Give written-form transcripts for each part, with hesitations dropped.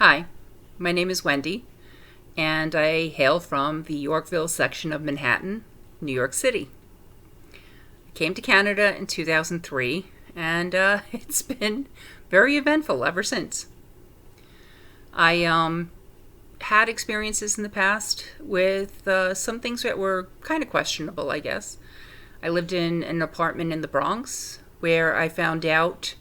Hi, my name is Wendy, and I hail from the Yorkville section of Manhattan, New York City. I came to Canada in 2003, and it's been very eventful ever since. I had experiences in the past with some things that were kind of questionable, I guess. I lived in an apartment in the Bronx where I found out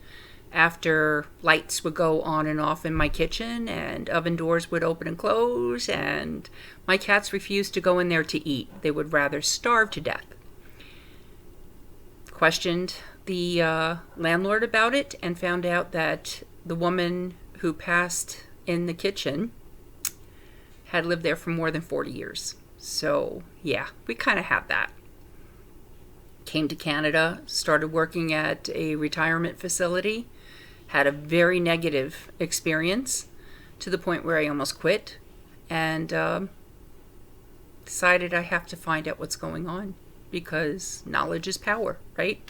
after lights would go on and off in my kitchen and oven doors would open and close, and my cats refused to go in there to eat. They would rather starve to death. Questioned the landlord about it and found out that the woman who passed in the kitchen had lived there for more than 40 years. So, yeah, we kind of had that. Came to Canada, started working at a retirement facility, had a very negative experience to the point where I almost quit, and decided I have to find out what's going on because knowledge is power, right?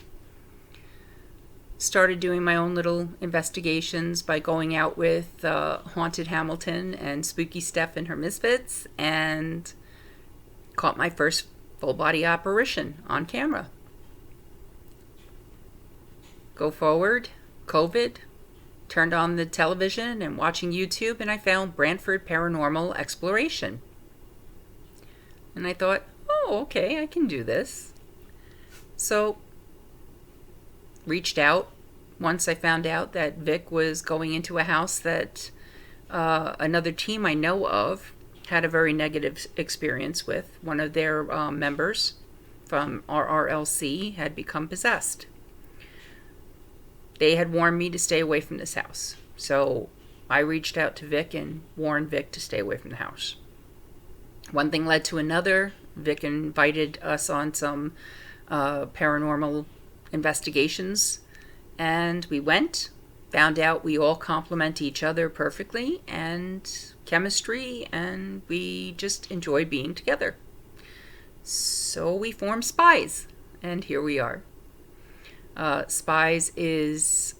Started doing my own little investigations by going out with Haunted Hamilton and Spooky Steph and her Misfits, and caught my first full body apparition on camera. Go forward, COVID, turned on the television and watching YouTube, and I found Brantford Paranormal Exploration. And I thought, oh, okay, I can do this. So, reached out once I found out that Vic was going into a house that another team I know of had a very negative experience with. One of their members from RRLC had become possessed. They had warned me to stay away from this house. So I reached out to Vic and warned Vic to stay away from the house. One thing led to another. Vic invited us on some paranormal investigations, and we went, found out we all complement each other perfectly, and chemistry, and we just enjoy being together. So we formed Spies, and here we are. Spies is,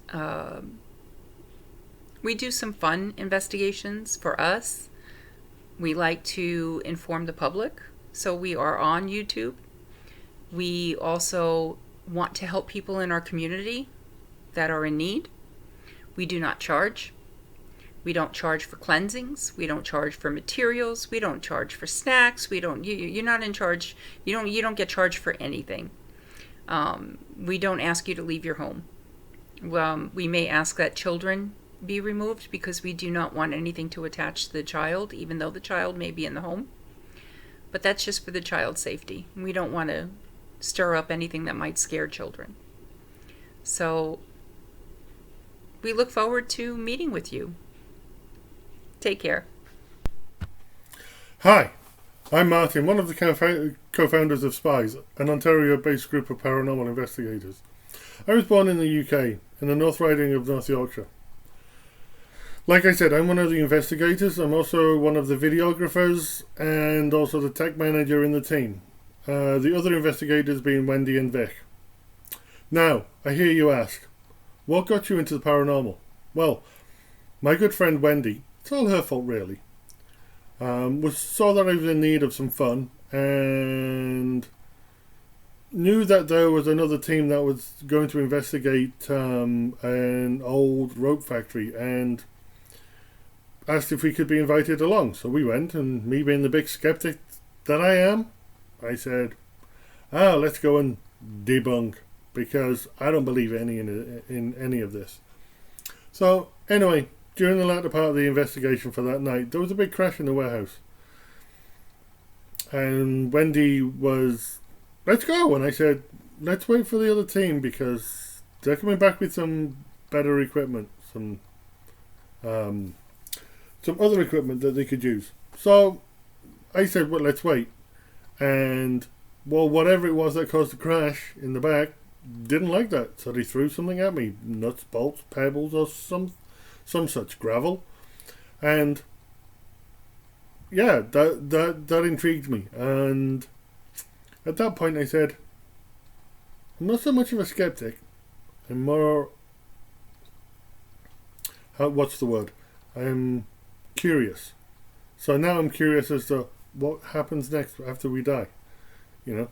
we do some fun investigations for us. We like to inform the public, so we are on YouTube. We also want to help people in our community that are in need. We do not charge. We don't charge for cleansings. We don't charge for materials. We don't charge for snacks. You're not in charge. You don't get charged for anything. We don't ask you to leave your home. We may ask that children be removed because we do not want anything to attach to the child, even though the child may be in the home. But that's just for the child's safety. We don't want to stir up anything that might scare children. So we look forward to meeting with you. Take care. Hi, I'm Martin, one of the co-founders of Spies, an Ontario-based group of paranormal investigators. I was born in the UK, in the North Riding of North Yorkshire. Like I said, I'm one of the investigators. I'm also one of the videographers and also the tech manager in the team. The other investigators being Wendy and Vic. Now, I hear you ask, what got you into the paranormal? Well, my good friend Wendy, it's all her fault really, saw that I was in need of some fun and knew that there was another team that was going to investigate an old rope factory and asked if we could be invited along. So we went, and me being the big skeptic that I am, I said, let's go and debunk, because I don't believe in any of this. So anyway, during the latter part of the investigation for that night, there was a big crash in the warehouse. And Wendy was, let's go. And I said, let's wait for the other team because they're coming back with some better equipment, some other equipment that they could use. So I said, well, let's wait. And, well, whatever it was that caused the crash in the back didn't like that. So they threw something at me, nuts, bolts, pebbles, or some such gravel. And yeah, that intrigued me. And at that point I said, I'm not so much of a skeptic. I'm more, what's the word? I'm curious. So now I'm curious as to what happens next after we die. You know.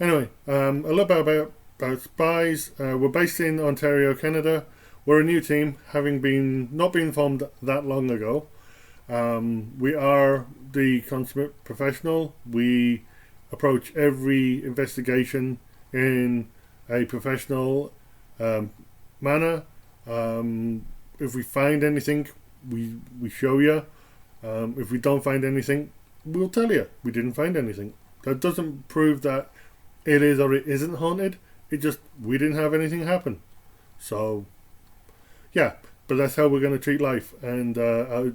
Anyway, a little bit about Spies. We're based in Ontario, Canada. We're a new team, having not been formed that long ago. We are the consummate professional. We approach every investigation in a professional manner. If we find anything, we show you. If we don't find anything, we'll tell you we didn't find anything. That doesn't prove that it is or it isn't haunted. It just, we didn't have anything happen. So, yeah, but that's how we're going to treat life and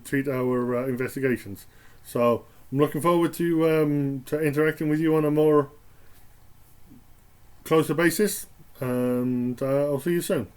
treat our investigations. So I'm looking forward to interacting with you on a more closer basis, and I'll see you soon.